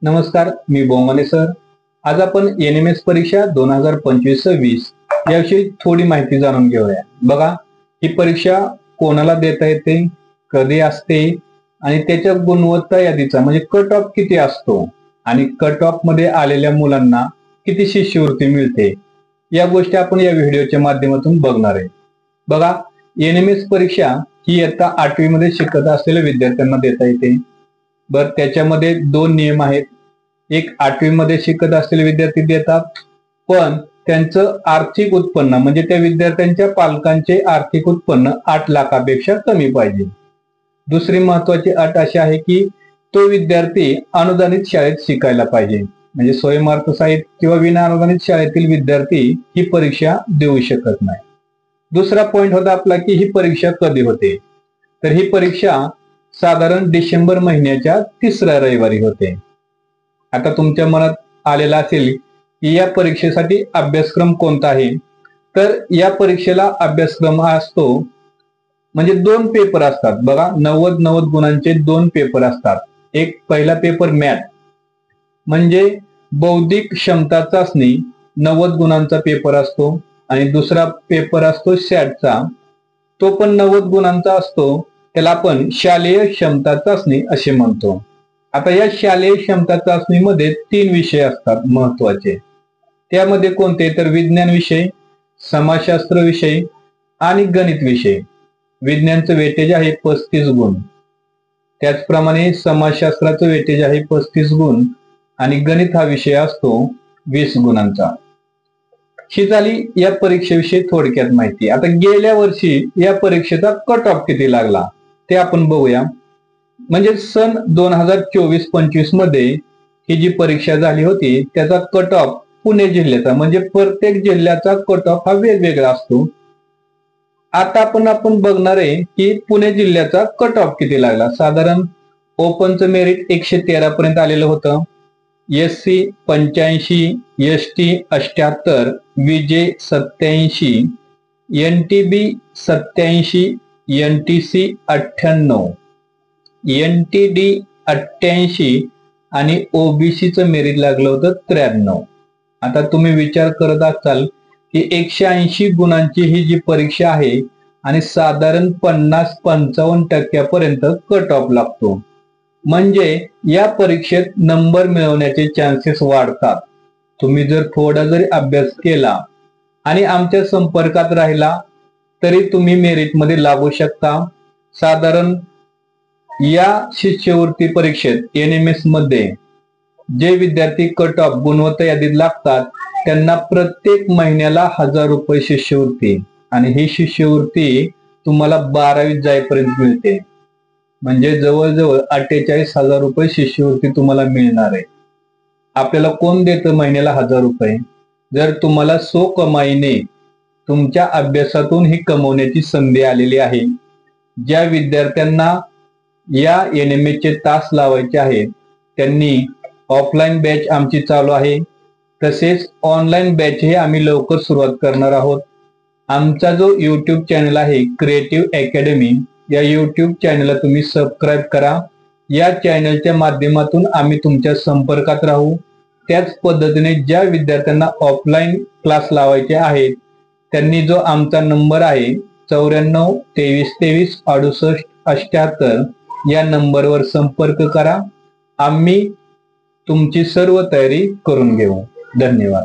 नमस्कार, मी बोंगाने सर। आज आपण एनएमएस परीक्षा 2025-26 याविषयी थोडी माहिती जाणून घेऊया। बघा, ही परीक्षा कोणाला देता येते, कधी असते आणि त्याच्या गुणवत्ता यादीचा म्हणजे कट ऑफ किती असतो आणि कट ऑफ मध्ये आलेल्या मुलांना किती शिष्यवृत्ती मिळते, या गोष्टी आपण या व्हिडिओच्या माध्यमातून बघणार आहे। बघा, एनएमएस परीक्षा ही इयत्ता 8वी मध्ये शिकत असलेल्या विद्यार्थ्यांना देता येते। बर, त्याच्यामध्ये दोन नियम आहेत। एक, 8वी मध्ये शिकत असलेले विद्यार्थी देतात, पण त्यांचं आर्थिक उत्पन्न म्हणजे त्या विद्यार्थ्यांच्या पालकांचे आर्थिक उत्पन्न 8 लाखापेक्षा कमी पाहिजे। दुसरी महत्वाची अट अशी आहे की तो विद्यार्थी अनुदानित शाळेत शिकायला पाहिजे, म्हणजे स्वयंअर्थ सहाय्यित किंवा विना अनुदानित शाळेतील विद्यार्थी ही परीक्षा देऊ शकत नाही। दुसरा पॉइंट होता आपला की ही परीक्षा कधी होते, तर ही परीक्षा साधारण डिसेंबर महिन्याच्या 3ऱ्या रविवारी होते। आता तुमच्या मनात आलेला असेल की या परीक्षेसाठी अभ्यासक्रम कोणता आहे, तर या परीक्षेला अभ्यासक्रम असतो म्हणजे 2 पेपर असतात। बघा, 90 गुणांचे 2 पेपर असतात। एक पहिला पेपर मॅथ म्हणजे बौद्धिक क्षमता चाचणी 90 गुणांचा पेपर असतो आणि दुसरा पेपर असतो सॅटचा, तो पण 90 गुणांचा असतो, त्याला आपण शालेय क्षमता चाचणी असे म्हणतो। आता या शालेय क्षमता चाचणीमध्ये 3 विषय असतात महत्वाचे। त्यामध्ये कोणते, तर विज्ञान विषय, समाजशास्त्र विषय आणि गणित विषय। विज्ञानचं वेटेज आहे 35 गुण, त्याचप्रमाणे समाजशास्त्राचं वेटेज आहे 35 गुण आणि गणित हा विषय असतो 20 गुणांचा। ही झाली या परीक्षेविषयी थोडक्यात माहिती। आता गेल्या वर्षी या परीक्षेचा कट ऑफ किती लागला ते आपण बघूया। म्हणजे सन 2024-25 मध्ये ही जी परीक्षा झाली होती त्याचा कट ऑफ पुणे जिल्ह्याचा म्हणजे प्रत्येक जिल्ह्याचा कट ऑफ हा वेगवेगळा असतो। आता आपण बघणार आहे की पुणे जिल्ह्याचा कट ऑफ किती लागला। साधारण ओपनचं मेरिट 113 पर्यंत आलेलं होतं, SC 85, ST 78, विजे 87, NTB 87, NTC 98, NTD 88 आणि ओबीसीचं मेरिट लागलं होतं 93। आता तुम्ही विचार करत असाल की 180 गुणांची ही जी परीक्षा आहे आणि साधारण 50-55% कट ऑफ लागतो, म्हणजे या परीक्षेत नंबर मिळवण्याचे चान्सेस वाढतात। तुम्ही जर थोडा जरी अभ्यास केला आणि आमच्या संपर्कात राहिला तरी तुम्ही मेरिटमध्ये लागू शकता। साधारण या शिष्यवृत्ती परीक्षेत एनएमएस मध्ये जे विद्यार्थी कट ऑफ गुणवत्ता यादीत लागतात त्यांना प्रत्येक महिन्याला 1000 रुपये शिष्यवृत्ती, आणि ही शिष्यवृत्ती तुम्हाला 12वीत जाईपर्यंत मिळते, म्हणजे जवळजवळ 48,000 रुपये शिष्यवृत्ती तुम्हाला मिळणार आहे। आपल्याला कोण देतं महिन्याला 1000 रुपये, जर तुम्हाला सो कमाईने तुमच्या अभ्यासातून ही कमवण्याची संधी आलेली आहे। ज्या विद्यार्थ्यांना या एनएमएस चे तास लावायचे आहेत त्यांनी ऑफलाईन बॅच आमची चालू आहे, तसेच ऑनलाईन बॅच हे आम्ही लवकर सुरुवात करणार आहोत। आमचा जो यूट्यूब चॅनल आहे क्रिएटिव्ह अकॅडमी, या यूट्यूब चॅनलला तुम्ही सबस्क्राईब करा। या चॅनलच्या माध्यमातून आम्ही तुमच्या संपर्कात राहू। त्याच पद्धतीने ज्या विद्यार्थ्यांना ऑफलाईन क्लास लावायचे आहेत त्यांनी जो आमचा नंबर आहे 94 23 23 68 78 या नंबरवर संपर्क करा। आम्ही तुमची सर्व तयारी करून घेऊ। धन्यवाद।